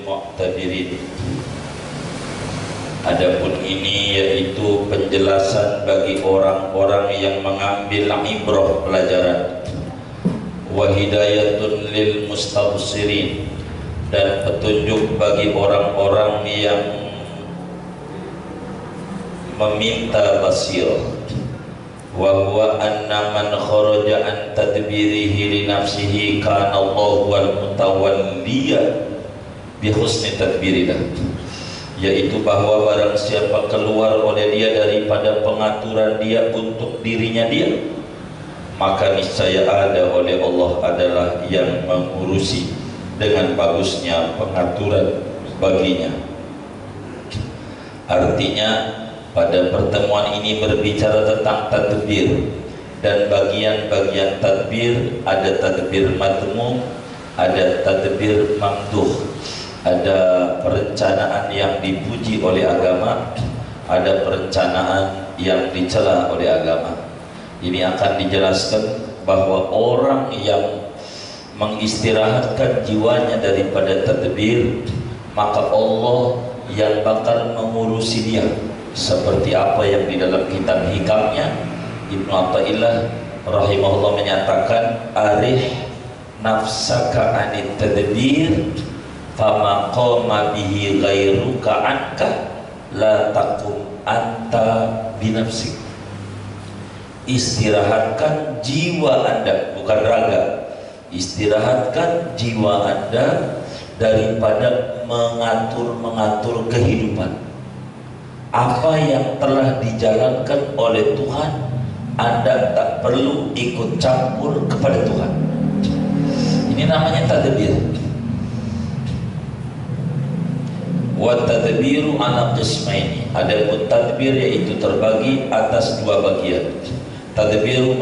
Mu'tabirin. Adapun ini yaitu penjelasan bagi orang-orang yang mengambil ibrah pelajaran, wa hidayatun lil mustabsirin, dan petunjuk bagi orang-orang yang meminta basirah. Wa huwa anna man kharaja an tadbirihi li nafsihi kana Allahu wal mutawalliya bi husni tadbirillah, yaitu bahwa barang siapa keluar oleh dia daripada pengaturan dia untuk dirinya dia, maka niscaya ada oleh Allah adalah yang mengurusi dengan bagusnya pengaturan baginya. Artinya pada pertemuan ini berbicara tentang tadbir, dan bagian-bagian tadbir ada tadbir madmum, ada tadbir mamduh, ada perencanaan yang dipuji oleh agama, ada perencanaan yang dicela oleh agama. Ini akan dijelaskan bahwa orang yang mengistirahatkan jiwanya daripada tadbir, maka Allah yang bakal mengurusi dia. Seperti apa yang di dalam kitab hikamnya Ibnu Athaillah rahimahullah menyatakan, arih nafsaka anit tadbir fama qama bihi ghairuka anka la taqum anta binafsik. Istirahatkan jiwa Anda, bukan raga, istirahatkan jiwa Anda daripada mengatur kehidupan. Apa yang telah dijalankan oleh Tuhan, Anda tak perlu ikut campur kepada Tuhan. Ini namanya tadbir. Wa tadbiru ala qismaini. Adapun tadbir yaitu terbagi atas dua bagian. Tadbirun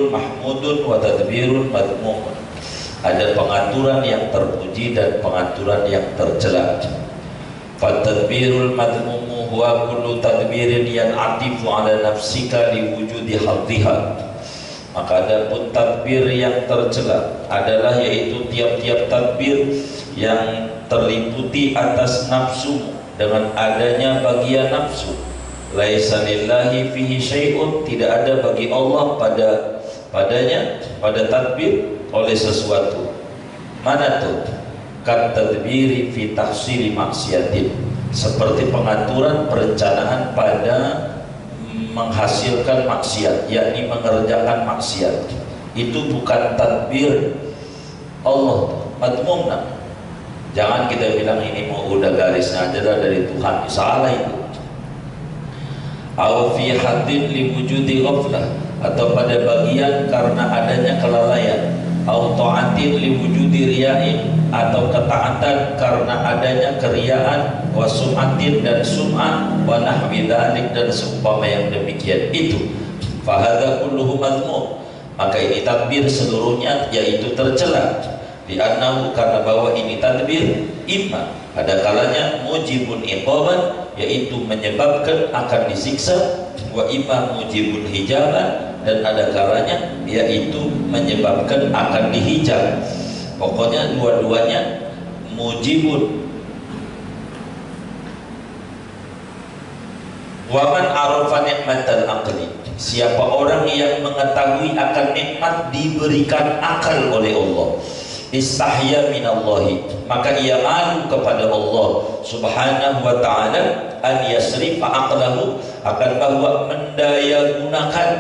mahmudun wa tadbirun madmumun. Ada pengaturan yang terpuji dan pengaturan yang tercela. Fatadbirul madmumu huwa kullu tadbirin yan'atifu ala nafsika liwujudi hadhiha. Maka adapun tadbir yang tercela adalah yaitu tiap-tiap tadbir yang terliputi atas nafsu, dengan adanya bagian nafsu. Laisa lillahi fihi syai'un, tidak ada bagi Allah pada tadbir oleh sesuatu. Mana tuh? Kat tadbiri fi tahsili maksiatin, seperti pengaturan perencanaan pada menghasilkan maksiat, yakni mengerjakan maksiat. Itu bukan tadbir Allah, madmum. Jangan kita bilang ini mau udah garisnya aja dari Tuhan, salah itu. Aw fi haddin li wujudi ghaflah, atau pada bagian karena adanya kelalaian. Aw ta'atin li wujudi riya'in, atau ketaatan karena adanya keriaan, wa sum'atin dan sum'ah, wa nahwi dzalik dan seumpama yang demikian itu. Fa hadza kulluhu madmum, maka ini tadbir seluruhnya yaitu tercela. Li'annahu, karena bahwa ini tadbir imma ada kalanya mujibun iqaban, yaitu menyebabkan akan disiksa, wa imma mujibun hijaban, dan ada kalanya yaitu menyebabkan akan dihijab. Pokoknya dua-duanya mujibun. Wa man arafa nikmatal aqli, siapa orang yang mengetahui akan nikmat diberikan akal oleh Allah, istahya minallahi, maka ia malu kepada Allah subhanahu wa ta'ala, an yasrifa aqlahu, akan bahwa mendaya gunakan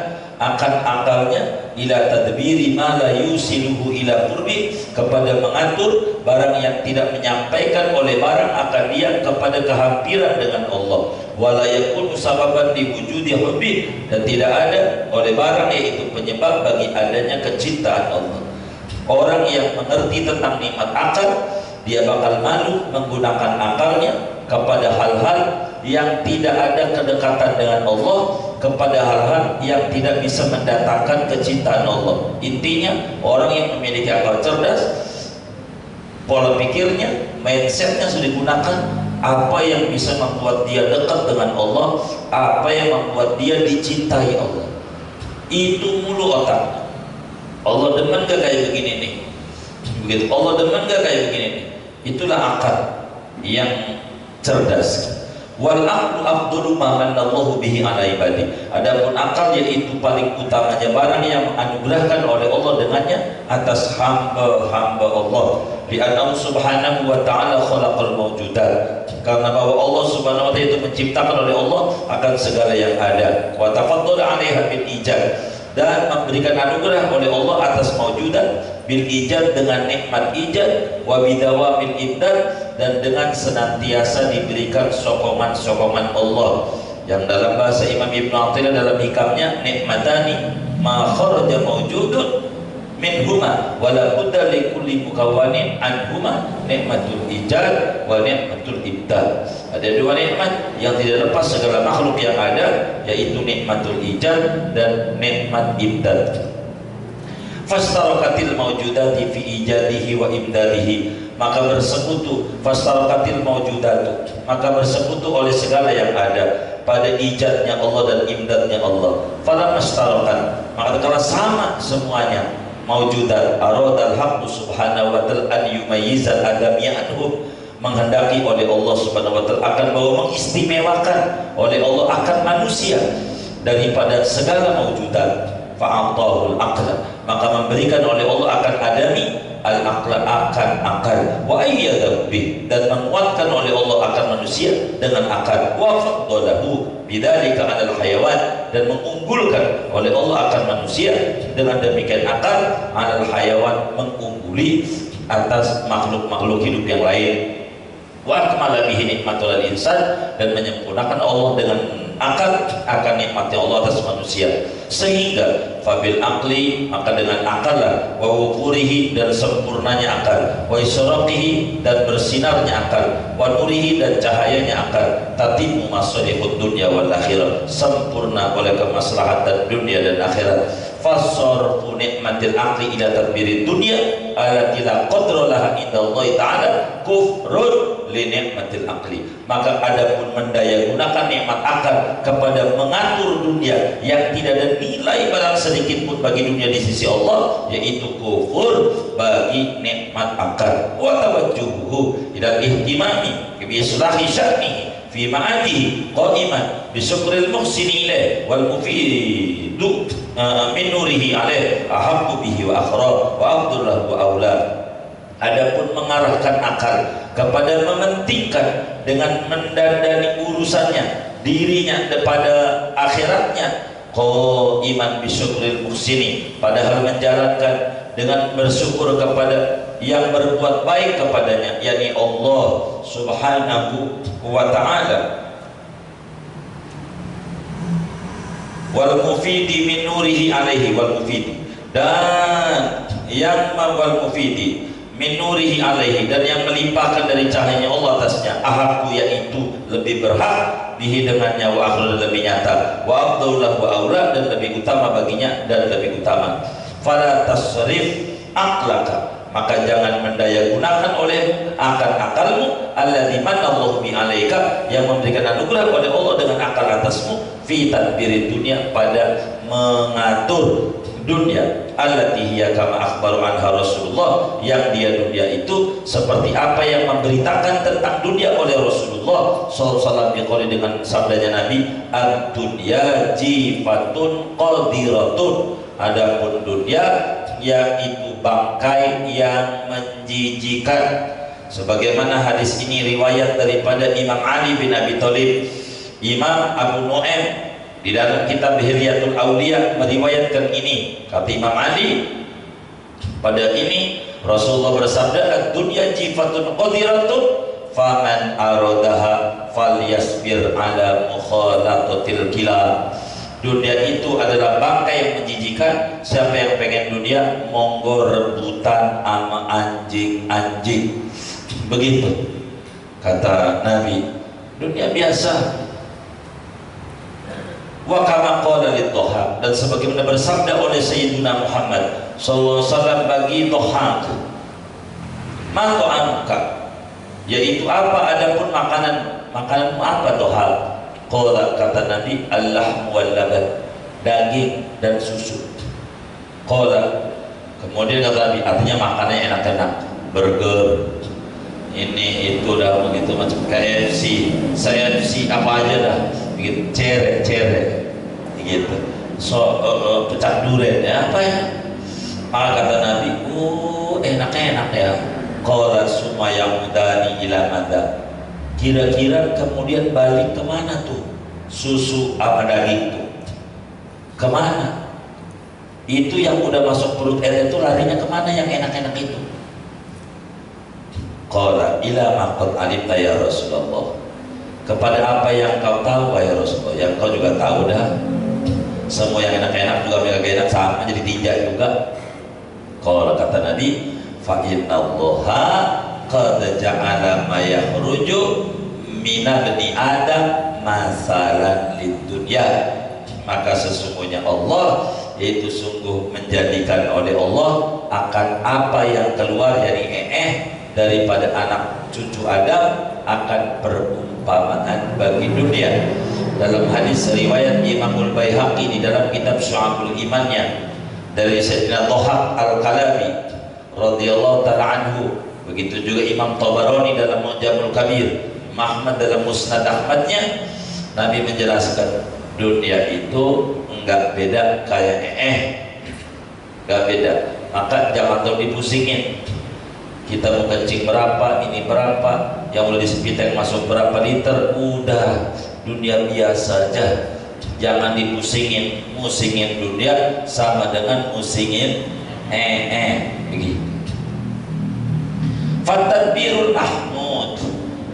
akan akalnya, ila tadbiri ma la yusiluhu ila qurbi, kepada mengatur barang yang tidak menyampaikan oleh barang akan dia kepada kehampiran dengan Allah. Wala yakunu sababan li wujudi hubbi, dan tidak ada oleh barang yaitu penyebab bagi adanya kecintaan Allah. Orang yang mengerti tentang nikmat akal, dia bakal malu menggunakan akalnya kepada hal-hal yang tidak ada kedekatan dengan Allah, kepada hal-hal yang tidak bisa mendatangkan kecintaan Allah. Intinya orang yang memiliki akal cerdas, pola pikirnya, mindsetnya sudah digunakan, apa yang bisa membuat dia dekat dengan Allah, apa yang membuat dia dicintai Allah, itu mulu otaknya. Allah demen gak kayak begini nih? Begitu Allah demen gak kayak begini nih? Itulah akal yang cerdas. Wal aqlu afdalu ma manallahu bihi ala ibadi. Adapun akal yaitu paling utamanya barang yang anugerahkan oleh Allah dengannya atas hamba-hamba Allah. Bi annahu subhanahu wa ta'ala khalaqal mawjudat. Karena bahwa Allah subhanahu wa ta'ala itu menciptakan oleh Allah akan segala yang ada. Wa tafaddala 'alaiha bil ijad, dan memberikan anugerah oleh Allah atas mawjudat bil ijad dengan nikmat ijad, wa bidawamil imdad, dan dengan senantiasa diberikan sokongan-sokongan Allah, yang dalam bahasa Imam Ibn Athilah dalam hikamnya, nikmatani ma kharaja mawjudun minhuma wala budda li kulli mukawwanin anhuma, nikmatul ijad wa nikmatul ibdad. Ada dua nikmat yang tidak lepas segala makhluk yang ada, yaitu nikmatul ijad dan nikmat ibdad. Fastarakatil mawjudati fi ijadihi wa imdadihi, maka bersekutu fastarakatil mawjudatu, maka bersekutu oleh segala yang ada pada ijadnya Allah dan imdadnya Allah. Fala mastarakan, maka kalau sama semuanya mawjudat, aradal haqqu subhanahu wa ta'ala an yumayyizal adami anhum, menghendaki oleh Allah subhanahu wa ta'ala akan bahwa mengistimewakan oleh Allah akan manusia daripada segala mawjudat. Fa'atahul aqla, maka memberikan oleh Allah akan adami al-aqla, akan akal, wa ayyadahu bih, dan menguatkan oleh Allah akan manusia dengan akal, wa faddalahu bidzalika 'alal hayawan, dan mengunggulkan oleh Allah akan manusia dengan demikian akal 'alal hayawan, mengungguli atas makhluk-makhluk hidup yang lain. Wa akmala bihi nikmatul insan, dan menyempurnakan Allah dengan akal akan nikmatnya Allah atas manusia, sehingga fabil aqli, maka dengan akal lah, wa wufurihi, dan sempurnanya akal, wa israqihi, dan bersinarnya akal, wa nurihi, dan cahayanya akal, tatimu masalihud dunya wal akhirah, sempurna oleh kemaslahatan dunia dan akhirat. Fasarfu nikmatil aqli ila tadbirid dunya allati la qadra laha indallahi ta'ala kufrun li nikmatil aqli, maka adapun mendaya gunakan nikmat akal kepada mengatur dunia yang tidak ada nilai barang sedikit pun bagi dunia di sisi Allah, yaitu kufur bagi nikmat akal. Wa tawajjuhu ila ihtimami bi islahi sya'nihi fi ma'adihi qa'iman bi syukril muhsini ilaih wal mufidu min nurihi alaih ahabbu bihi wa akhra wa afdullah wa aula. Adapun mengarahkan akal kepada mementingkan dengan mendandani urusannya dirinya daripada akhiratnya, qaiman bi syukril muhsini, padahal menjalankan dengan bersyukur kepada yang berbuat baik kepadanya, yakni Allah subhanahu wa ta'ala, wal mufidi min nurihi alaihi, wal mufidi, dan yang wal mufidi min nurihi alaihi, dan yang melimpahkan dari cahayanya Allah atasnya, ahaku, yaitu lebih berhak, bihi dengannya, wa akhir, lebih nyata, wa afdaulah wa aula, dan lebih utama baginya dan lebih utama. Fala tasrif aqlaka, maka jangan mendaya gunakan oleh akalmu alladzi manallahu bi alaika, yang memberikan anugerah oleh Allah dengan akal atasmu, fi tadbirid dunia, pada mengatur dunia, allati hiya kama akhbaru anha Rasulullah, yang dia dunia itu seperti apa yang memberitakan tentang dunia oleh Rasulullah sallallahu alaihi wasallam, dengan sabdanya Nabi, ad-dunya jifatun qadiratun, adapun dunia yaitu bangkai yang menjijikan. Sebagaimana hadis ini riwayat daripada Imam Ali bin Abi Thalib. Imam Abu Nu'aim di dalam kitab Hilyatul Auliya meriwayatkan ini, kata Imam Ali, pada ini Rasulullah bersabda, ad-dunya jifatun qadiratun faman aradaha falyasbir ala mukhalatatil kilab. Dunia itu adalah bangkai yang menjijikan, siapa yang pengen dunia monggo rebutan sama anjing-anjing. Begitu kata Nabi, dunia biasa. Wa kama qala lidhahak, dan sebagaimana bersabda oleh Sayyidina Muhammad sallallahu alaihi wasallam bagi Dhahak, ma ta'amuka, yaitu apa, adapun makananmu apa Dhahak? Qala, kata Nabi, al-lahmu wal laban, daging dan susu. Qala, kemudian kata Nabi, artinya makanannya enak-enak, burger, ini itu dah begitu, macam KFC, saya MC apa aja dah begitu, cere gitu, pecah duren ya apa ya. Maka kata Nabi, enak ya. Qala summa yamudani ila mada. Kira-kira kemudian balik kemana tuh susu sama daging tuh? Kemana? Itu yang udah masuk perut itu larinya kemana yang enak-enak itu? Qala ila maqad alimta ya Rasulullah. Kepada apa yang kau tahu ya Rasulullah, yang kau juga tahu dah. Semua yang enak-enak juga mega enak sama jadi tinja juga. Kalau kata Nabi, fa innallaha qad ja'ala ma yakhruju minal bani adam masalan lidunya. Maka sesungguhnya Allah itu sungguh menjadikan oleh Allah akan apa yang keluar dari daripada anak cucu Adam akan perumpamaan bagi dunia. Dalam hadis riwayat Imamul Baihaqi di dalam kitab Syu'abul Imannya dari Sayyidina Dhahak Al-Kalami radhiyallahu ta'ala anhu, begitu juga Imam Tabarani dalam Mu'jamul Kabir, Ahmad dalam Musnad Ahmadnya, Nabi menjelaskan dunia itu enggak beda kayak enggak beda. Maka jangan terlalu dipusingin, kita mau kencing berapa, ini berapa, yang boleh disepiteng masuk berapa liter, udah dunia biasa aja. Jangan dipusingin, musingin dunia sama dengan musingin begitu. Fatadbirul mahmud,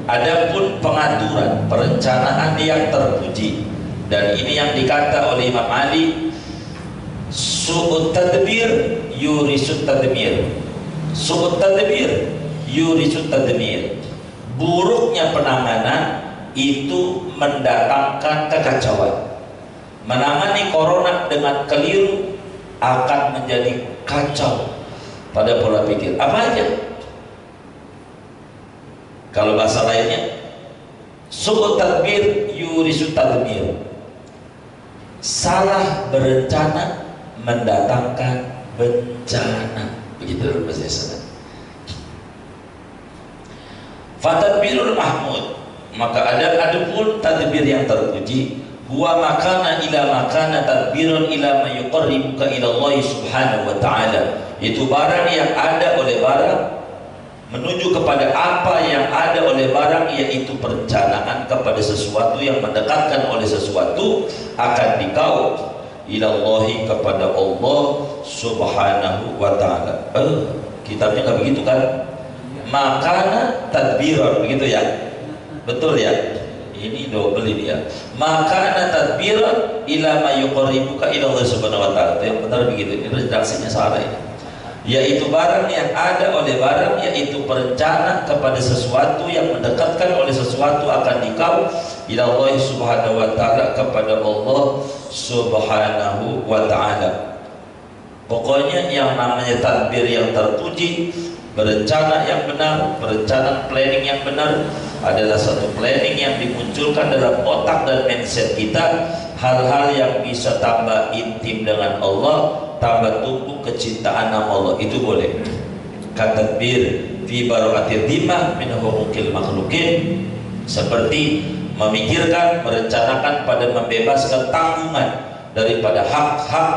adapun pengaturan, perencanaan yang terpuji, dan ini yang dikata oleh Imam Ali, su'ut tadbir yurisut tadmir. Su'ut tadbir yurisut tadmir. Buruknya penanganan itu mendatangkan kekacauan. Menangani corona dengan keliru akan menjadi kacau pada pola pikir. Apa aja? Kalau bahasa lainnya, su'ut tadbir yurisut tadmir. Salah berencana mendatangkan bencana. Begitu bahasa sana. Fatadbirul mahmud, maka ada pun tadbir yang terpuji. Huwa makana ila makana tadbirun ila ma yuqarribuka ila Allah subhanahu wa ta'ala. Itu barang yang ada oleh barang menuju kepada apa yang ada oleh barang, yaitu perencanaan kepada sesuatu yang mendekatkan oleh sesuatu akan dikau ilallahi kepada Allah subhanahu wa ta'ala. Kitabnya nggak begitu kan? Makana tadbiran, begitu ya? Betul ya? Ini double ini ya. Makana tadbiran ila ma yuqarribuka ila Allah subhanahu wa ta'ala. Yang benar begitu. Ini redaksinya salah ini. Yaitu barang yang ada oleh barang, yaitu perencana kepada sesuatu yang mendekatkan oleh sesuatu akan dikau ila Allah subhanahu wa ta'ala kepada Allah subhanahu wa ta'ala. Pokoknya yang namanya tadbir yang terpuji, berencana yang benar, perencanaan planning yang benar adalah satu planning yang dimunculkan dalam otak dan mindset kita, hal-hal yang bisa tambah intim dengan Allah, tambah tumbuh kecintaan nama Allah, itu boleh. Katadbir fi barakatil dimah min huquqil makhluqin, seperti memikirkan, merencanakan pada membebaskan tanggungan daripada hak-hak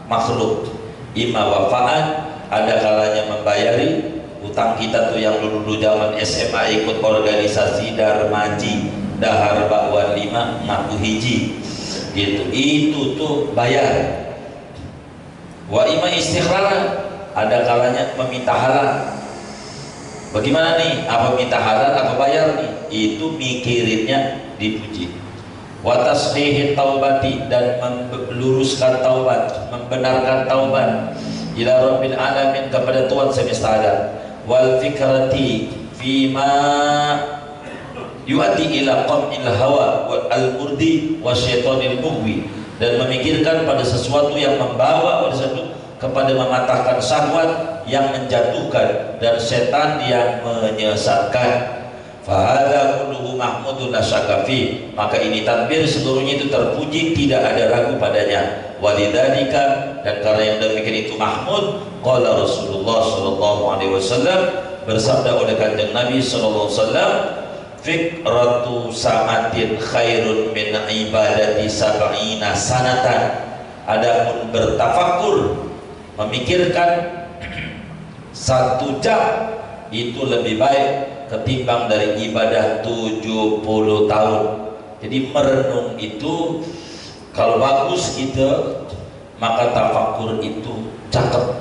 makhluk. Ima wafaan, ada kalanya membayari utang kita tuh yang dulu zaman SMA ikut organisasi Darmaji Dahar Bakwan 5 ngaku hiji gitu, itu tuh bayar. Wa ima istikhlalan, ada kalanya meminta halal. Bagaimana nih, apa minta halal apa bayar nih, itu mikirinnya dipuji. Wa tashihi taubati, dan meluruskan taubat, membenarkan taubat ila rabbil alamin, kepada Tuhan semesta alam. Wal fikrati fima yuati ila qam'il hawa wal al-murdi wasyaitonil mughwi, dan memikirkan pada sesuatu yang membawa oleh sesuatu kepada mematahkan syahwat yang menjatuhkan dan setan yang menyesatkan. Fahadha kulluhu mahmudun la syakka fi, maka ini tadbir seluruhnya itu terpuji, tidak ada ragu padanya. Walidzalika, dan karena yang demikian itu mahmud, qala Rasulullah sallallahu alaihi wasallam, bersabda oleh Kanjeng Nabi sallallahu alaihi wasallam, fikratu sa'atin khairun min ibadati sab'ina sanatan. Adapun bertafakur, memikirkan 1 jam itu lebih baik ketimbang dari ibadah 70 tahun. Jadi merenung itu kalau bagus kita, maka tafakur itu cakep.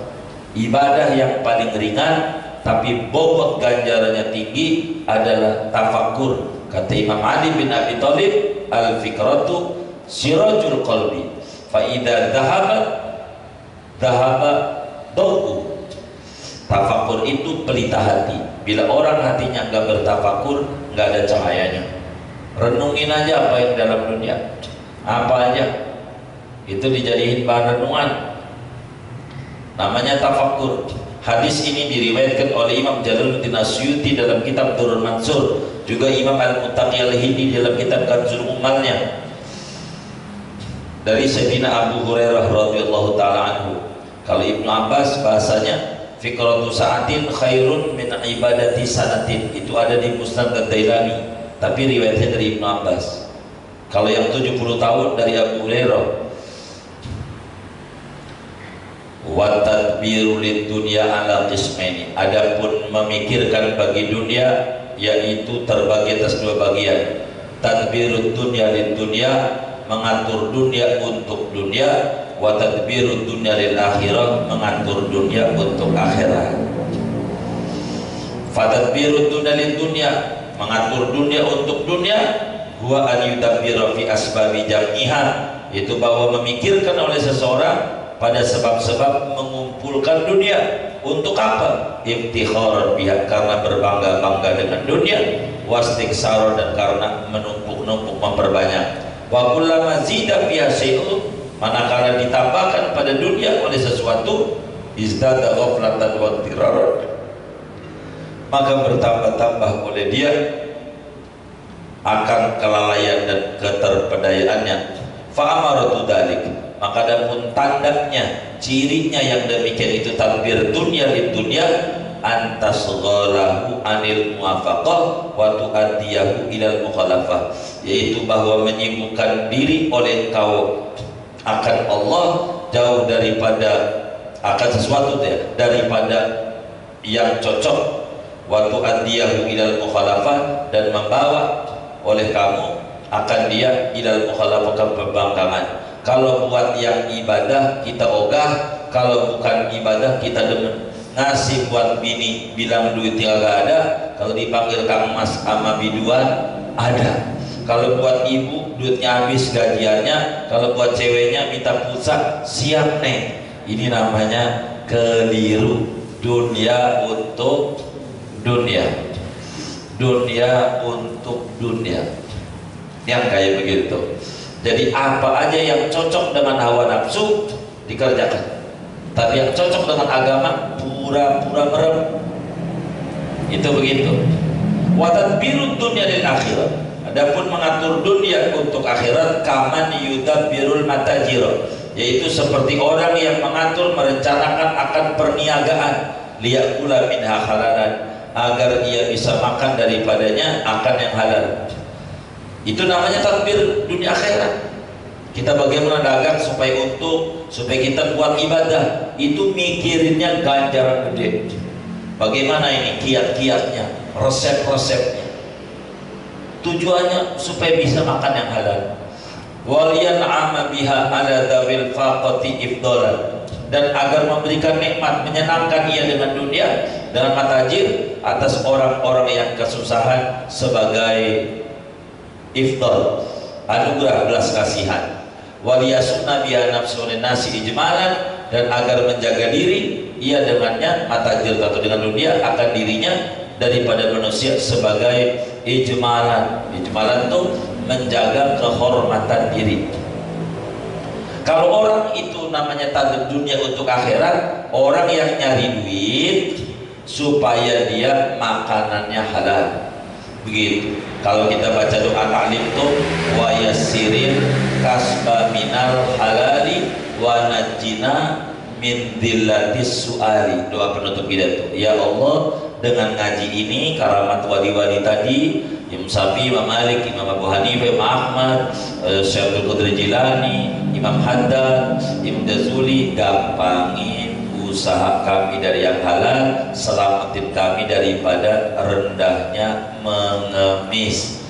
Ibadah yang paling ringan tapi bobot ganjarannya tinggi adalah tafakur. Kata Imam Ali bin Abi Thalib, al-fikratu sirajul qalbi fa idza dhahaba dawu. Tafakur itu pelita hati. Bila orang hatinya nggak bertafakur, nggak ada cahayanya. Renungin aja apa yang dalam dunia, apa aja itu dijadiin bahan renungan, namanya tafakur. Hadis ini diriwayatkan oleh Imam Jalaluddin Asyuti dalam kitab Durrul Mansur, juga Imam Al-Muttaqi Al-Hindi dalam kitab Kanzul Ummalnya, dari Sayyidina Abu Hurairah radhiyallahu taala anhu. Kalau Ibnu Abbas bahasanya fikratu sa'atin khairun min ibadati sanatin, itu ada di Musnad Ad-Dailami, tapi riwayatnya dari Ibnu Abbas. Kalau yang 70 tahun dari Abu Hurairah. Wa tadbiru lid dunya ala qismaini. Adapun memikirkan bagi dunia, yaitu terbagi atas 2 bagian. Tadbirud dunya lid dunya, mengatur dunia untuk dunia, wa tadbirud dunya lil akhirah, mengatur dunia untuk akhirat. Fa tadbirud dunya lid dunya, mengatur dunia untuk dunia, huwa an yudabbira fi asbabi jam'iha, itu bahwa memikirkan oleh seseorang pada sebab-sebab mengumpulkan dunia. Untuk apa? Ibtikharan biha, karena berbangga-bangga dengan dunia, wastiksaran, dan karena menumpuk-numpuk, memperbanyak. Wa kullama zida biha syai'un, manakala ditambahkan pada dunia oleh sesuatu, izdada ghaflatan wa tiraran, maka bertambah-tambah oleh dia akan kelalaian dan keterpedayaannya. Fa'amaratu dalik, maka adapun tandanya, cirinya yang demikian itu tadbir dunia lid dunia, antasghalahu anil muwafaqah wa tu'addiyahu ilal mukhalafah, yaitu bahwa menyibukkan diri oleh engkau akan Allah, jauh daripada akan sesuatu daripada yang cocok, wa tu'addiyahu ilal mukhalafah, dan membawa oleh kamu akan dia ilal mukhalafah, ke pembangkangan. Kalau buat yang ibadah kita ogah, kalau bukan ibadah kita demen. Ngasih buat bini bilang duitnya gak ada, kalau dipanggil Kang Mas sama biduan ada. Kalau buat ibu duitnya habis gajiannya, kalau buat ceweknya minta pulsa, siap neng. Ini namanya keliru. Dunia untuk dunia, dunia untuk dunia, yang kayak begitu. Jadi apa aja yang cocok dengan hawa nafsu dikerjakan, tapi yang cocok dengan agama pura-pura merem. Itu begitu. Wa tadbirud dunya lil akhirah, adapun mengatur dunia untuk akhirat, kaman yudabbirul matajir, yaitu seperti orang yang mengatur, merencanakan akan perniagaan, liyakula minha halalan, agar ia bisa makan daripadanya akan yang halal. Itu namanya tadbir dunia akhirat. Kita bagaimana dagang supaya untung, supaya kita buat ibadah, itu mikirinnya ganjaran gede. Bagaimana ini kiat-kiatnya, resep-resepnya, tujuannya supaya bisa makan yang halal. Waliyan'ama biha ala dzawil faqati ifdalan, dan agar memberikan nikmat, menyenangkan ia dengan dunia, dengan matajir, atas orang-orang yang kesusahan sebagai ifdal, anugerah, belas kasihan. Waliyasuna biha nafsu nasi ijmalan, dan agar menjaga diri ia dengannya, matajir atau dengan dunia, akan dirinya daripada manusia sebagai ijmalan. Ijmalan itu menjaga kehormatan diri. Kalau orang itu namanya tadbir dunia untuk akhirat, orang yang nyari duit supaya dia makanannya halal. Begitu. Kalau kita baca doa ta'lim tuh, wa yassirin kasba minal halali wa najjina min dillatis su'ali, doa penutup kita tuh, ya Allah dengan ngaji ini, karamat wali-wali tadi, Imam Syafi'i, Imam Malik, Imam Abu Hanifah, Imam Ahmad, Syekh Abdul Qadir Jilani, Imam Haddad, Imam Ghazali, gampangin usaha kami dari yang halal, selamatin kami daripada rendahnya mengemis.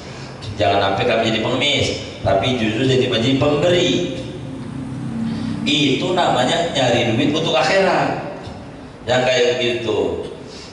Jangan sampai kami jadi pengemis, tapi justru jadi menjadi pemberi. Itu namanya nyari duit untuk akhirat. Yang kayak begitu.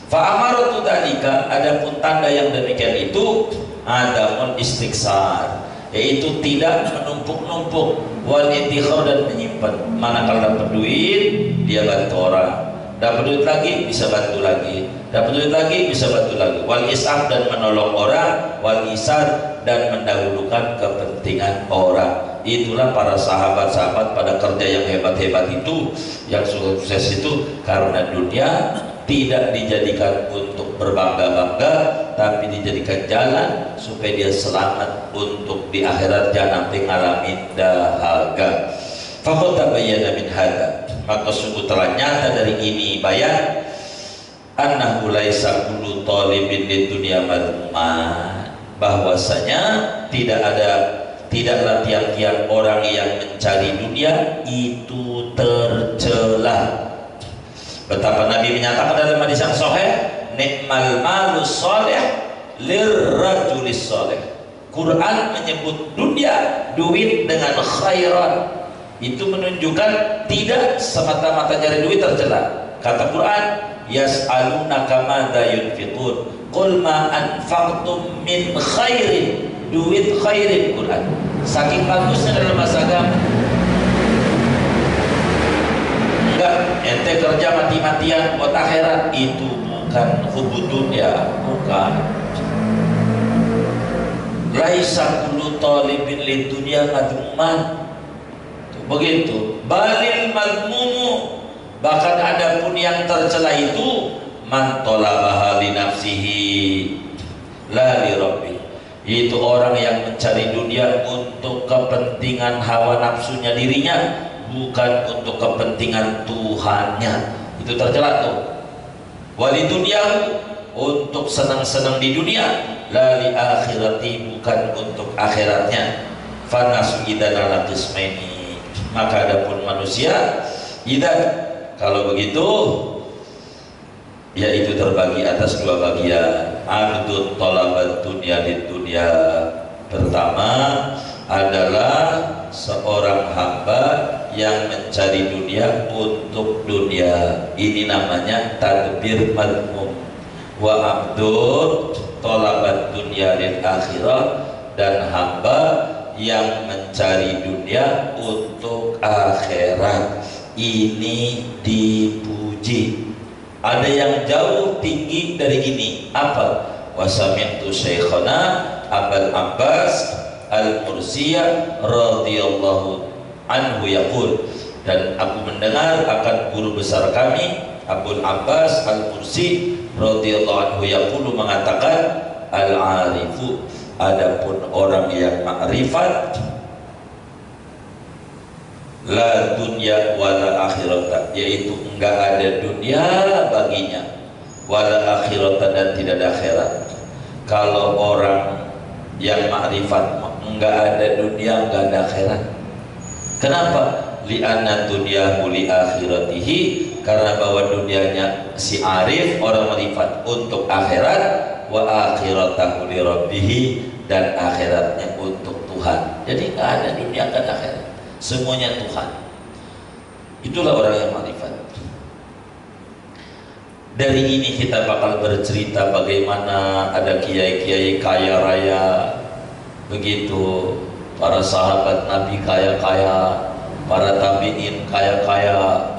Fa'amaratu dalika, adapun tanda yang demikian itu adamun istiksar, yaitu tidak menumpuk-numpuk, wal intikhar, dan menyimpan. Manakala dapat duit dia bantu orang, dapat duit lagi bisa bantu lagi, dapat duit lagi bisa bantu lagi, wal isaf, dan menolong orang, wal isar, dan mendahulukan kepentingan orang. Itulah para sahabat-sahabat pada kerja yang hebat-hebat itu, yang sukses itu, karena dunia tidak dijadikan untuk berbangga-bangga, tapi dijadikan jalan supaya dia selamat untuk di akhirat, jangan sampai ngalamin dahaga. Faqad tabayyana min hadza, maka sungguh telah nyata dari ini bayan, annahu laisa kullu talibin lid dunya madmuman, bahwasanya tidaklah tiap-tiap orang yang mencari dunia itu tercela. Betapa Nabi menyatakan dalam hadis yang sahih, ni'mal malus salih lirrajulis salih. Quran menyebut dunia, duit dengan khairan. Itu menunjukkan tidak semata-mata nyari duit tercela. Kata Quran, yas'alunaka madza yunfiqun qul ma anfaqtum min khairin. Duit khairin, Quran. Saking bagusnya dalam bahasa agama. Enggak, ente kerja mati-matian buat akhirat, itu bukan hubud dunia, bukan. Laisa kullu talibin lid dunya madmuman. Begitu. Balil madmumu, bahkan ada pun yang tercela itu, man talabaha li nafsihi la li rabbi. Itu orang yang mencari dunia untuk kepentingan hawa nafsunya dirinya, bukan untuk kepentingan Tuhannya. Itu tercela tuh. Wali dunia, untuk senang-senang di dunia, lali akhirati, bukan untuk akhiratnya. Fanasu idan ala qismaini, maka adapun manusia idan, kalau begitu yaitu terbagi atas dua bagian. Abdul talabat dunia di dunia, pertama adalah seorang hamba yang mencari dunia untuk dunia, ini namanya tadbir madmum. Wa abdul talabat dunia lil akhirah, dan hamba yang mencari dunia untuk akhirat, ini dipuji. Ada yang jauh tinggi dari ini. Apa? Wasami'tu syekhana Abul Abbas Al-Mursiyah radhiyallahu anhu yaqul, dan aku mendengar akan guru besar kami Abul Abbas Al-Mursi radhiyallahu anhu yaqulu, mengatakan, al-arifu, adapun orang yang ma'rifat, la dunya wala akhirata, yaitu enggak ada dunia baginya, wala akhirata, dan tidak ada akhirat. Kalau orang yang ma'rifat enggak ada dunia, enggak ada akhirat. Kenapa? Li'anna dunyahu li akhiratihi, karena bahwa dunianya si arif, orang ma'rifat, untuk akhirat, wa akhiratahu li rabbihi, dan akhiratnya untuk Tuhan. Jadi enggak ada dunia, enggak ada akhirat, semuanya Tuhan. Itulah orang yang ma'rifat. Dari ini kita bakal bercerita bagaimana ada kiai-kiai kaya raya, begitu, para sahabat Nabi kaya-kaya, para tabi'in kaya-kaya,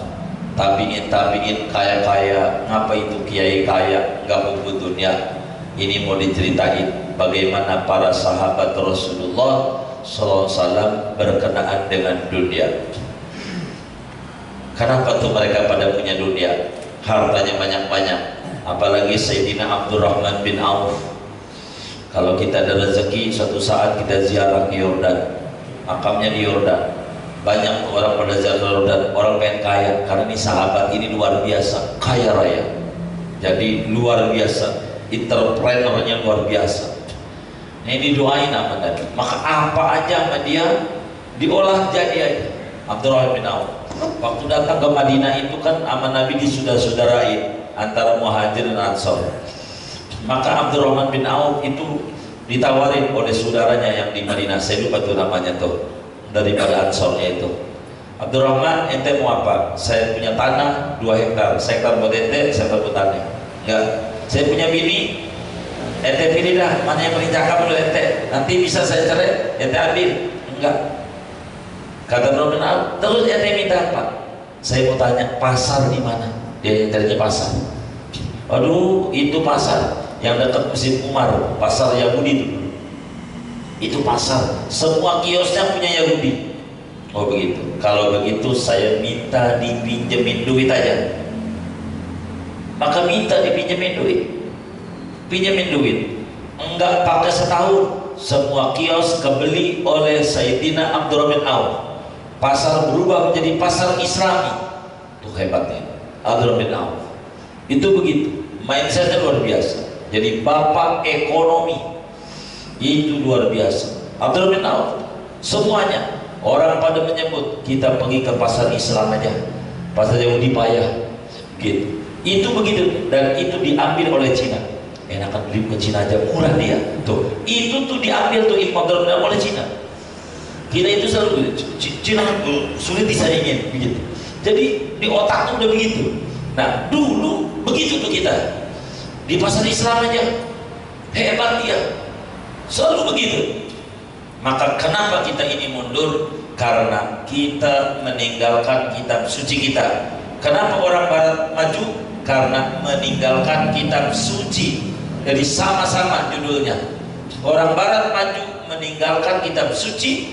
tabi'in kaya-kaya. Ngapa itu kiai kaya? Nggak hubung dunia. Ini mau diceritain bagaimana para sahabat Rasulullah SAW berkenaan dengan dunia. Kenapa tuh mereka pada punya dunia? Hartanya banyak-banyak. Apalagi Sayyidina Abdurrahman bin Auf. Kalau kita ada rezeki, suatu saat kita ziarah ke Yordan, makamnya di Yordan. Banyak tuh orang pada ziarah Yordan, orang pengen kaya, karena ini sahabat ini luar biasa, kaya raya. Jadi luar biasa, entrepreneurnya luar biasa. Ini didoain sama Nabi, maka apa aja sama dia diolah jadi aja. Abdurrahman bin Auf waktu datang ke Madinah itu kan sama Nabi disudara-sudarain antara Muhajir dan Ansor. Maka Abdurrahman bin Auf itu ditawarin oleh saudaranya yang di Madinah, saya lupa tuh namanya tuh, daripada Ansornya itu. Abdurrahman, ente mau apa? Saya punya tanah 2 hektar, sektor buat ente, sektor buat ane. Enggak, saya punya bini, ente pilih dah mana yang paling cakep menurut ente, nanti bisa saya cerai, ente ambil. Enggak, kata Abdurrahman, terus ente minta apa? Saya mau tanya, pasar di mana? Dia carinya pasar. Aduh, itu pasar yang dekat Masjid Umar, pasar Yahudi itu pasar, semua kiosnya punya Yahudi. Oh begitu, kalau begitu saya minta dipinjemin duit aja. Maka minta dipinjemin duit, pinjemin duit, enggak pakai setahun, semua kios kebeli oleh Sayyidina Abdurrahman bin Auf. Pasar berubah menjadi pasar Islami. Tuh hebatnya Abdurrahman bin Auf. Itu begitu, mindsetnya luar biasa. Jadi bapak ekonomi itu luar biasa. Abdurrahman bin Auf, semuanya orang pada menyebut kita pergi ke pasar Islam aja, pasar Yahudi payah, gitu. Itu begitu, dan itu diambil oleh Cina. Enakan beli ke Cina aja, murah dia. Tuh, itu tuh diambil tuh impor oleh Cina. Kita itu selalu Cina sulit disaingin, begitu. Jadi di otak tuh udah begitu. Nah dulu begitu tuh kita di pasar Islam aja hebat dia, selalu begitu. Maka kenapa kita ini mundur? Karena kita meninggalkan kitab suci kita. Kenapa orang Barat maju? Karena meninggalkan kitab suci. Jadi sama-sama judulnya. Orang Barat maju meninggalkan kitab suci,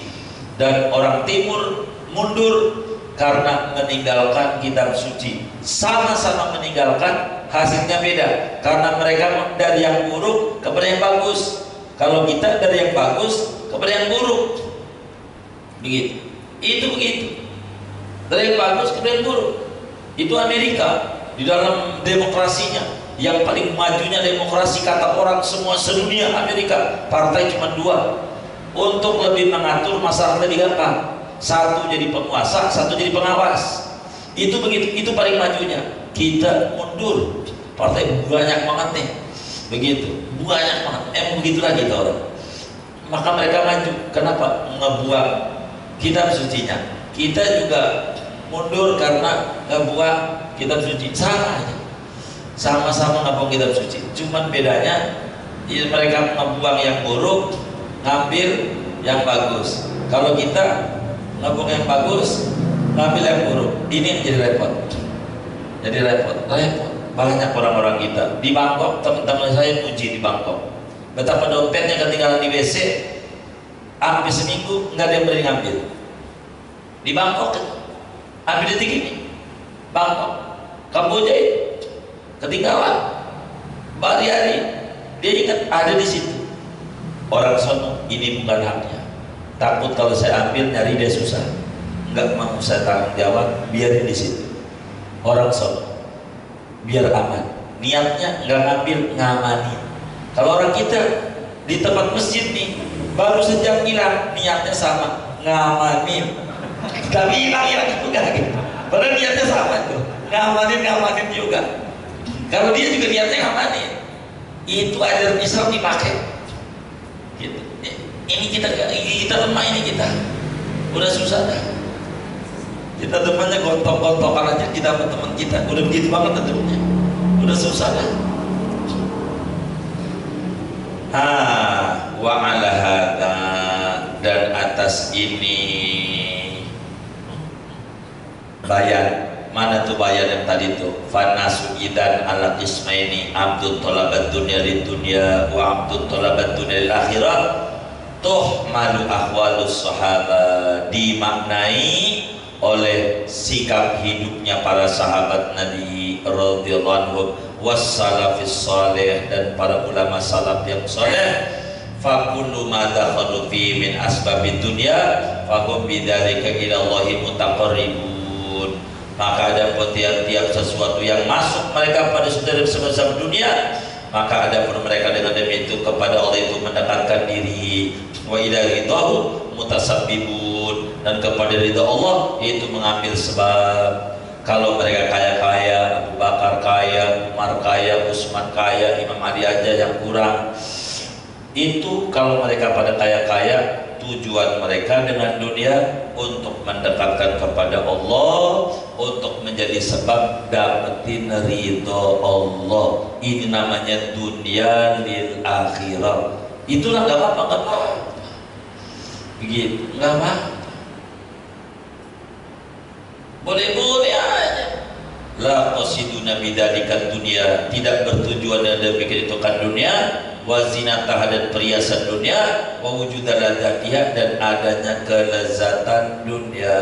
dan orang Timur mundur karena meninggalkan kitab suci. Sama-sama meninggalkan, hasilnya beda. Karena mereka dari yang buruk kepada yang bagus. Kalau kita dari yang bagus kepada yang buruk, begitu. Itu begitu, dari yang bagus kepada yang buruk. Itu Amerika di dalam demokrasinya, yang paling majunya demokrasi kata orang semua sedunia Amerika. Partai cuma 2, untuk lebih mengatur masalah lebih gampang. Satu jadi penguasa, satu jadi pengawas. Itu begitu, itu paling majunya. Kita mundur, partai banyak banget nih, begitu, banyak banget. Begitulah kita orang. Maka mereka maju. Kenapa? Ngebuang kitab sucinya. Kita juga mundur karena ngebuang kitab suci. Sama aja, sama-sama ngebuang kitab suci. Cuman bedanya mereka ngebuang yang buruk, ngambil yang bagus. Kalau kita ngebuang yang bagus, ngambil yang buruk. Ini yang jadi repot. Jadi repot. Banyak orang-orang kita di Bangkok, teman-teman saya puji di Bangkok, betapa dompetnya ketinggalan di WC, hampir seminggu nggak ada yang berani ngambil. Di Bangkok, hampir detik ini, Bangkok, Kamboja itu ketinggalan. Hari-hari dia ingat ada di situ. Orang sono, ini bukan haknya. Takut kalau saya ambil nyari dia susah. Nggak mau saya tanggung jawab, biarin di situ. Orang sono, biar aman. Niatnya nggak ngambil, ngamani. Kalau orang kita di tempat masjid nih, baru sejam hilang, niatnya sama, ngamanin. Tapi hilang juga gitu. Padahal niatnya sama tuh, ngamanin juga. Kalau dia juga niatnya ngamanin, itu ajaran Islam dipakai. Gitu. Ini kita lemah, ini kita udah susah dah. Kita temannya gontok-gontokan aja kita sama teman kita, udah begitu banget tentunya, udah susah dah. Wa ala hadza, dan atas ini bayan. Mana tuh bayan yang tadi tuh? Fanasu idan ala qismaini, abdul talabat dunya lid dunya wa abdul talabat dunya lil akhirah. Tuh malu ahwalus sahabat, dimaknai oleh sikap hidupnya para sahabat Nabi radhiyallahu anhum, wassalafis salih, dan para ulama salaf yang saleh. Fakullu ma dakhalu fi min asbabid dunya fahum bidzalika ila Allahi mutaqarribun. Maka ada pun tiap-tiap sesuatu yang masuk mereka pada saudara sebesar dunia, maka ada pun mereka dengan demi itu kepada Allah itu mendekatkan diri. Wa ila ridahu mutasabbibun, dan kepada ridha Allah yaitu mengambil sebab. Kalau mereka kaya-kaya, Abu Bakar kaya, Umar kaya, Utsman kaya, Imam Ali aja yang kurang. Itu kalau mereka pada kaya-kaya, tujuan mereka dengan dunia untuk mendekatkan kepada Allah, untuk menjadi sebab dapetin ridho Allah. Ini namanya dunia lil akhirah. Itulah gak apa-apa, gak apa-apa. Begitu, gak apa-apa. Boleh-boleh aja. La qasiduna bidzalikan dunia, tidak bertujuan dan bikin itu kan dunia, wa zinatah dan perhiasan dunia, wa wujudal ladzatiha dan adanya kelezatan dunia.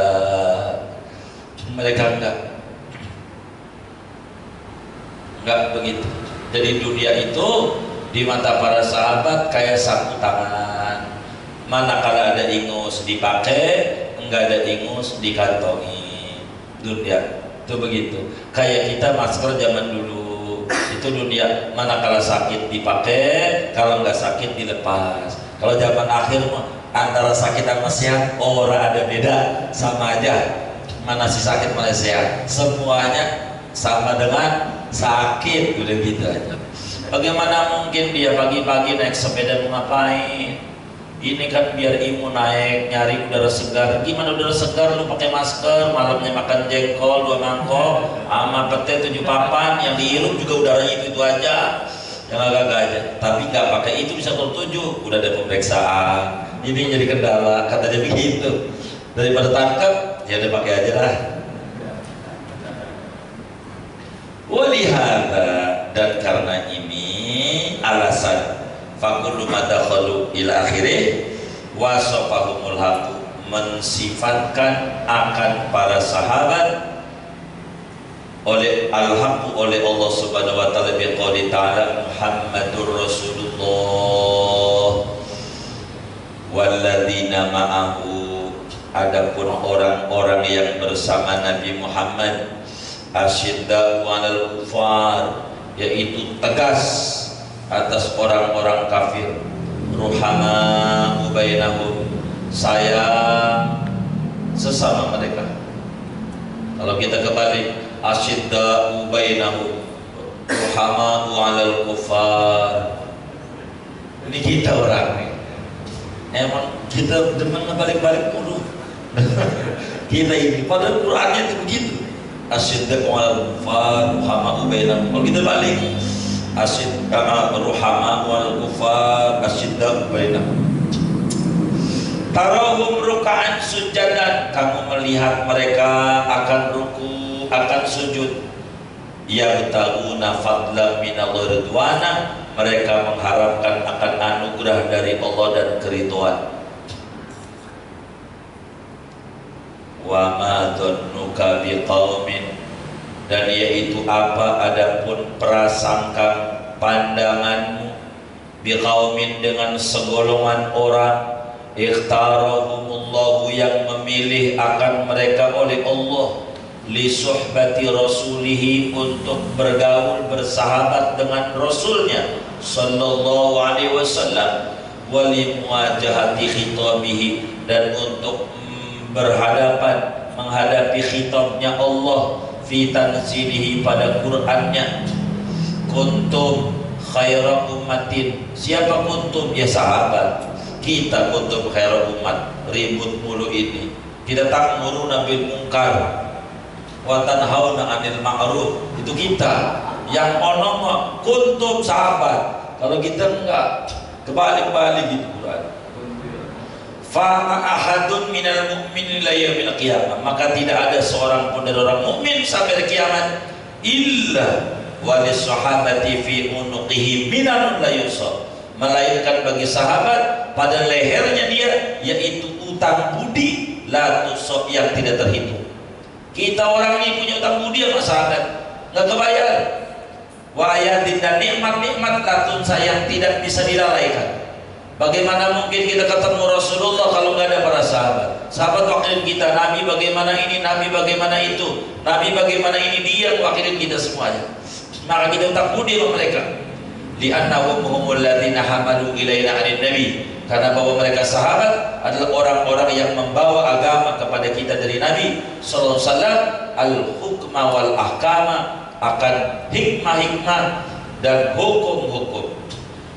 Mereka enggak begitu. Jadi dunia itu di mata para sahabat kayak sapu tangan. Manakala ada ingus dipakai, enggak ada ingus dikantongi. Dunia itu begitu. Kayak kita masker zaman dulu itu dunia, manakala sakit dipakai, kalau nggak sakit dilepas. Kalau zaman akhir antara sakit sama sehat orang ada beda, sama aja. Mana si sakit mana sehat, semuanya sama dengan sakit, udah gitu aja. Bagaimana mungkin dia pagi-pagi naik sepeda mau ngapain? Ini kan biar imun naik, nyari udara segar. Gimana udara segar? Lu pakai masker, malamnya makan jengkol 2 mangkok, sama pete 7 papan, yang dihirup juga udaranya itu aja, yang agak-agak aja. Tapi nggak pakai itu bisa 7, udah ada pemeriksaan. Ini jadi kendala, katanya begitu. Daripada tangkap, ya udah pakai aja lah. Walihada, dan karena ini alasan. Fakullu madakhalu ila akhirih wasofahumul haqu, mensifatkan akan para sahabat oleh al-haqu oleh Allah subhanahu wa ta'ala biqauli ta'ala Muhammadur Rasulullah walladzina ma'ahu, adapun orang-orang yang bersama Nabi Muhammad asyidda'u 'alal kufar, yaitu tegas atas orang-orang kafir, ruhama bainahum, sayang sesama mereka. Kalau kita kembali asyidda'u bainahum ruhama 'alal kufar, ini kita orang nih, emang kita demen balik-balik mulu. Kita ini padahal Qur'annya itu begitu, asyidda'u 'alal kufar ruhama bainahum. Kalau kita balik asyid kama ruhama wal kufar asyidda bainahum tarahum ruk'an sujadan, kamu melihat mereka akan ruku akan sujud, yabtaguna fadlan minallahi ridwana, mereka mengharapkan akan anugerah dari Allah dan keridhaan. Wa ma dhannuka biqaumin, dan yaitu apa adapun prasangka pandanganmu biqaumin dengan segolongan orang ikhtarahumullahu yang memilih akan mereka oleh Allah li suhbati rasulihi untuk bergaul bersahabat dengan rasulnya sallallahu alaihi wasallam wali muwajahati khitabihi, dan untuk berhadapan menghadapi khitabnya Allah fi tanzilihi pada Qur'annya. Kuntum khaira ummatin, siapa kuntum? Ya sahabat kita. Kuntum khaira ummat, ribut mulu ini. Kita ta'muruna bil munkar wa tanhauna 'anil ma'ruf, itu kita. Yang ono kuntum sahabat, kalau kita enggak kebalik-balik gitu Quran. Fama ahadun minal mu'min ila yaumil qiyamah, maka tidak ada seorang pun dari orang mukmin sampai hari kiamat illa walis sahabati fi unuqihi minanun la yusab, melainkan bagi sahabat pada lehernya dia yaitu utang budi la tusab, yang tidak terhitung. Kita orang ini punya utang budi sama sahabat, nggak kebayar. Wa ayatin, dan nikmat-nikmat latun sayang tidak bisa dilalaikan. Bagaimana mungkin kita ketemu Rasulullah kalau nggak ada para sahabat? Sahabat wakilin kita, Nabi bagaimana ini, Nabi bagaimana itu, Nabi bagaimana ini, dia wakilin kita semuanya. Maka kita tak budi sama mereka. Li'annahum humul ladzina hamalu ilaina 'anil nabi. Karena bahwa mereka sahabat adalah orang-orang yang membawa agama kepada kita dari Nabi sallallahu alaihi wasallam, al-hukma wal ahkama, akan hikmah-hikmah dan hukum-hukum,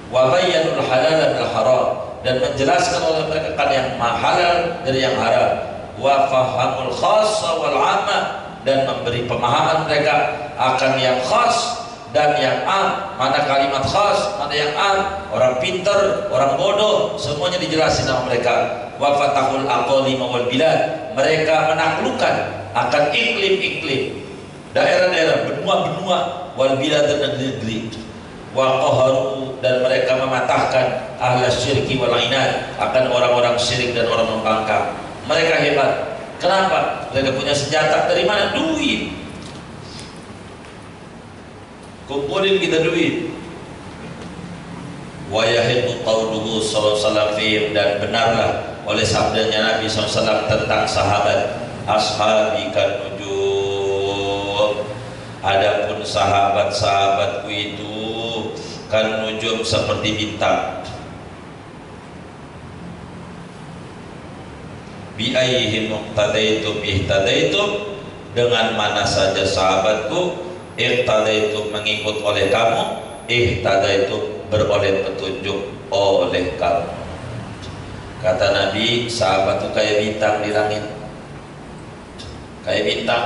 wa bayyanul halal wal haram, dan menjelaskan oleh mereka kan yang halal dari yang haram, wa fahamul khassa wal 'amma, dan memberi pemahaman mereka akan yang khas dan yang am, mana kalimat khas, mana yang am, orang pintar, orang bodoh, semuanya dijelasin sama mereka. Wa fatahul aqalim wal bilad, mereka menaklukkan akan iklim-iklim, daerah-daerah, benua-benua, wal bilad dan negeri. Wa qaharu, dan mereka mematahkan ahlas syirki wal inad, akan orang-orang syirik dan orang membangkang. Mereka hebat. Kenapa? Mereka punya senjata. Dari mana? Duit. Kumpulin kita duit. Wa yahidu qawluhu sallallahu alaihi wasallam fihim, dan benarlah oleh sabdanya Nabi SAW tentang sahabat, ashabi kan nujum, adapun sahabat-sahabatku itu kan nujum seperti bintang. Bi ayyihim muqtadaitum ihtadaitum, dengan mana saja sahabatku ihtadaitum mengikut oleh kamu, ihtadaitum beroleh petunjuk oleh kamu. Kata Nabi, sahabat itu kayak bintang di langit, kayak bintang.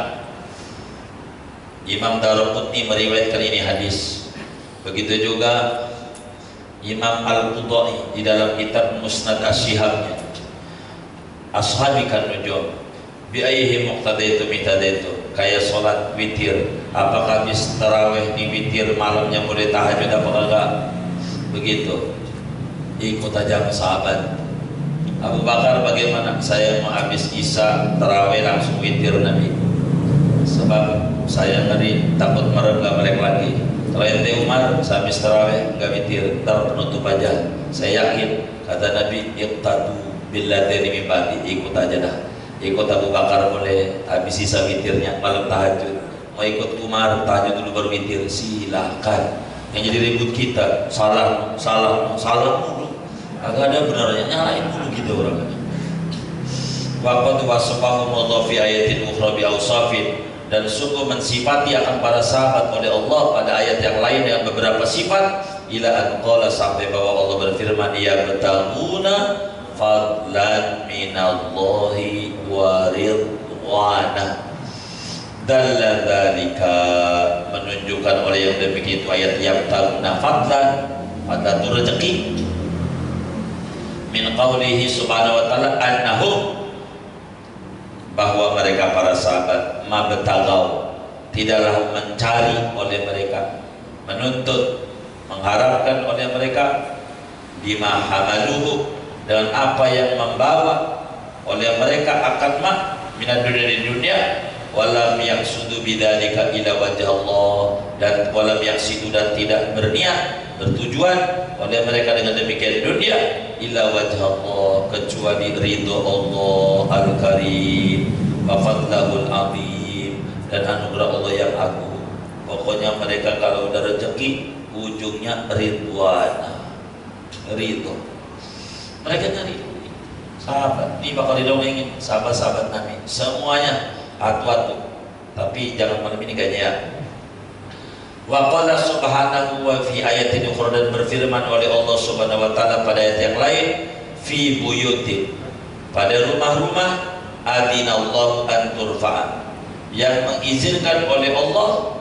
Imam Daruqutni meriwayatkan ini hadis. Begitu juga Imam Al-Qudai di dalam kitab Musnad Asy-Syihabnya, ashabi kan nujum bi ayyihi muqtadaitu mitadaitu, kayak sholat witir, apakah habis tarawih di witir malamnya boleh tahajud apa enggak? Begitu. Ikut aja sama sahabat. Abu Bakar bagaimana? Saya mau habis isya tarawih langsung witir Nabi, sebab saya ngeri takut merem gak balik lagi. Kalau ente Umar habis tarawih enggak witir, ntar penutup aja. Saya yakin, kata Nabi, iqtadu billadzi min ba'di, ikut aja dah. Ikut Abu Bakar boleh habis sisa witirnya malam tahajud. Mau ikut Umar tahajud dulu baru witir, silakan. Yang jadi ribut kita salah mulu, agak ada benarnya, nyalain mulu gitu orangnya. Waqad wasafahum Allah fi ayatin ukhra bi awsafin, dan sungguh mensifati akan para sahabat oleh Allah pada ayat yang lain dengan beberapa sifat. Ila an qala, sampai bahwa Allah berfirman, ya betaguna fadlan minallahi wa ridwana. Dalla dzalika, menunjukkan oleh yang demikian itu ayat yang ta'una fadlan, pada itu rezeki, min qawlihi subhanahu wa ta'ala annahum, bahwa mereka para sahabat mabtagau, tidaklah mencari oleh mereka, menuntut, mengharapkan oleh mereka, bima hamaluhu, dengan apa yang membawa oleh mereka akan minad dunia di dunia, walam yaqsudu bidzalika ila wajh Allah, dan walam yaqsidu, dan tidak berniat bertujuan oleh mereka dengan demikian dunia illa wajh Allah, kecuali ridho Allah al-karim wa fadlahul azim, dan anugerah Allah yang agung. Pokoknya mereka kalau udah rezeki ujungnya ridwana, ridho. Mereka nyari sahabat, ini bakal didongengin sahabat-sahabat Nabi semuanya atu-atu, tapi jangan malam ini kayaknya ya. Wa qala subhanahu wa fi ayatin ukhra, dan berfirman oleh Allah subhanahu wa ta'ala pada ayat yang lain, fi buyutin, pada rumah-rumah, adinallahu an turfa'a, yang mengizinkan oleh Allah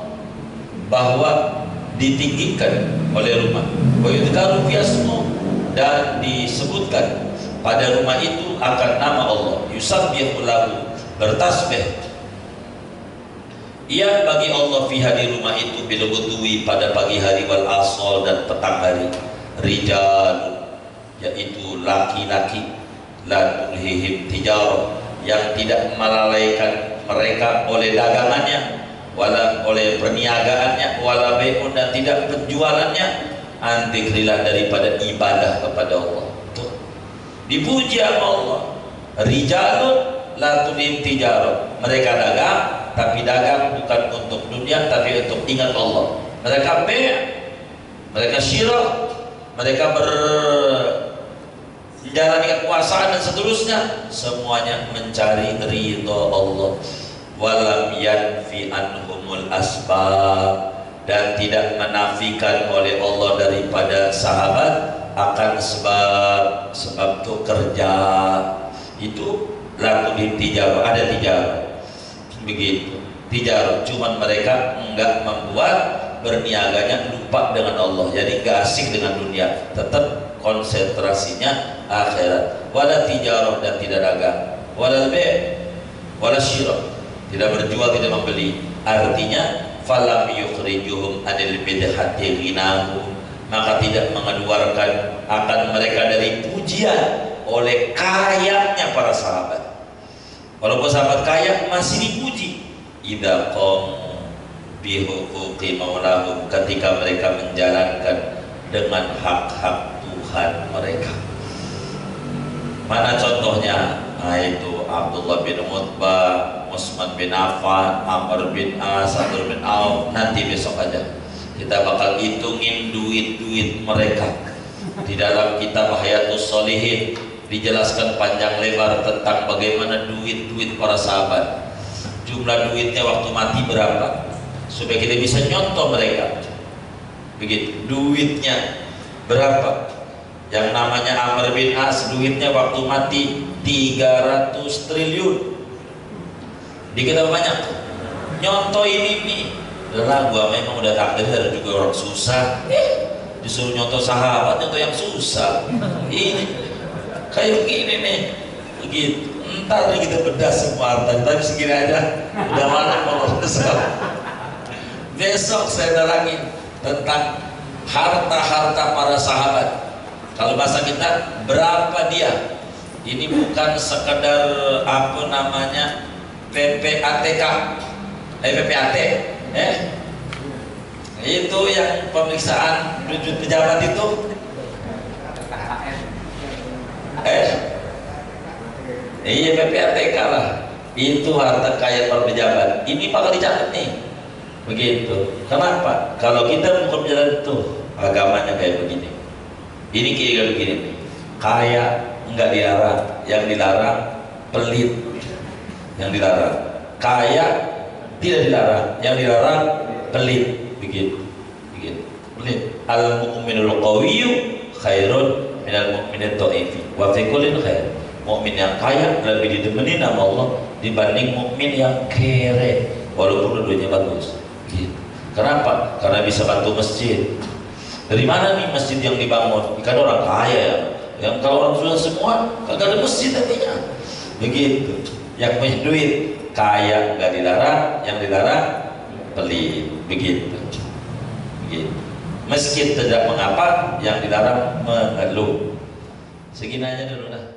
bahwa ditinggikan oleh rumah, wa yudhkaru fi asmu, dan disebutkan pada rumah itu akan nama Allah, yusabbihu lahu, bertasbih ia bagi Allah fiha, di rumah itu, bil ghudwi, pada pagi hari, wal asal, dan petang hari, rijal, yaitu laki-laki, la tulhihim tijarah, yang tidak melalaikan mereka oleh dagangannya, wala oleh perniagaannya, wala bai'un, dan tidak penjualannya, an dzikrillah, daripada ibadah kepada Allah. Dipuji sama Allah. Rijalun la tulhim tijarah. Mereka dagang, tapi dagang bukan untuk dunia, tapi untuk ingat Allah. Mereka mereka syirah, mereka menjalani kekuasaan dan seterusnya, semuanya mencari ridha Allah. Walam yanfi anhumul asbab, dan tidak menafikan oleh Allah daripada sahabat akan sebab itu kerja itu laku di tijarah, ada tijarah begitu, tijarah, cuman mereka enggak membuat berniaganya lupa dengan Allah, jadi enggak asik dengan dunia, tetap konsentrasinya akhirat. Wala tijarah, dan tidak dagang, wala be' wala syirah, tidak berjual, tidak membeli. Artinya falam yukhrijuhum anil bidhati ghinahum, maka tidak mengeluarkan akan mereka dari pujian oleh kayanya para sahabat. Walaupun sahabat kaya masih dipuji. Idza qam bi huquqi maulahum, ketika mereka menjalankan dengan hak-hak Tuhan mereka. Mana contohnya? Nah, itu Abdullah bin Utbah, Utsman bin Affan, Amr bin As, Abdul bin Auf. Nanti besok aja kita bakal hitungin duit-duit mereka. Di dalam kitab Hayatus Sholihin dijelaskan panjang lebar tentang bagaimana duit-duit para sahabat. Jumlah duitnya waktu mati berapa, supaya kita bisa nyontoh mereka. Begitu, duitnya berapa. Yang namanya Amr bin As, duitnya waktu mati 300 triliun. Dikit apa banyak? Nyontoh ini lah, gua memang udah takdir dari juga orang susah, disuruh nyontoh sahabat, nyontoh yang susah. Ini kayak begini nih, begitu. Ntar nih kita bedah semua harta, tapi segini aja udah mana mau besok saya terangin tentang harta-harta para sahabat. Kalau bahasa kita, berapa dia? Ini bukan sekedar apa namanya PPATK, PPAT, itu yang pemeriksaan pejabat itu, iya PPATK lah, itu harta kaya para pejabat. Ini bakal dicatat nih, begitu. Kenapa? Kalau kita bukan jalan itu, agamanya kayak begini. Ini kira-kira begini nih, kaya enggak dilarang, yang dilarang pelit, yang dilarang kaya tidak dilarang, yang dilarang pelit, begitu, begitu, pelit. Al mu'minul qawiyyu khairun minal mu'minid dha'ifi wa fi kullin khair. Mukmin yang kaya lebih didemeni nama Allah dibanding mukmin yang kere, walaupun dua-duanya bagus. Gitu. Kenapa? Karena bisa bantu masjid. Dari mana nih masjid yang dibangun? Kan orang kaya ya. Yang kalau orang susah semua, kagak ada masjid nantinya. Begitu. Yang punya duit, kaya nggak dilarang, yang dilarang pelit. Begitu. Begitu. Masjid tidak mengapa, yang dilarang mengeluh. Segini aja dulu lah.